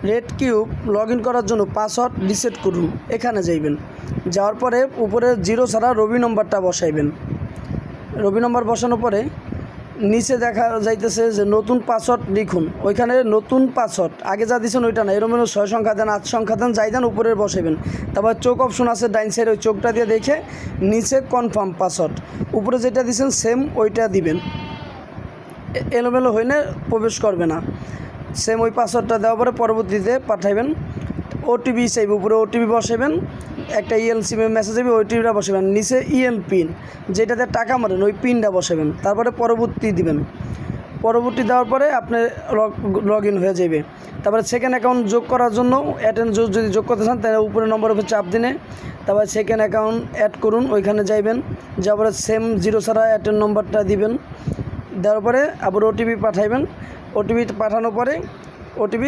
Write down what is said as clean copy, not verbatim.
Red cube log in করার জন্য password reset করুন। এখানে যাইবেন, যাওয়ার পরে উপরে 0 ছাড়া রবি নম্বরটা বসাইবেন। রবি নম্বর বসানোর পরে নিচে দেখা যাইতেছে যে নতুন পাসওয়ার্ড লিখুন। ওইখানে নতুন পাসওয়ার্ড আগে যা দিয়েছেন ওইটা না, এরকম 6 সংখ্যা দেন, 8 সংখ্যা দেন, যাই দেন উপরে বসাইবেন। তারপর চোখ অপশন আছে ডাইন সাইডে, ওই চোখটা দিয়ে দেখে নিচে কনফার্ম পাসওয়ার্ড, উপরে যেটা দিয়েছেন সেম ওইটা দিবেন। এলোমেলো হইলে প্রবেশ করবে না। সেম ওই পাসওয়ার্ডটা দেওয়ার পরে পরবর্তীতে পাঠাইবেন। ওটিপি চাইবে, উপরে ওটিপি বসাবেন, একটা সিমে মেসেজ যাবে, ওটিপিটা বসাবেন। নিচে পিন, যেটাতে টাকা মারেন ওই পিনটা বসাবেন। তারপরে পরবর্তী দিবেন। পরবর্তী দেওয়ার পরে আপনি লগ ইন হয়ে যাবে। তারপরে সেকেন্ড অ্যাকাউন্ট যোগ করার জন্য যদি যোগ করতে চান তাহলে উপরে নম্বরের উপর চাপ দিনে তারপরে সেকেন্ড অ্যাকাউন্ট অ্যাড করুন, ওইখানে যাইবেন। যাওয়ার পরে সেম 0 ছাড়া অ্যাটেন্ড নম্বরটা দিবেন। দেওয়ার পরে আবার ওটিপি পাঠাইবেন। ওটিপি পাঠানোর পরে ওটিপি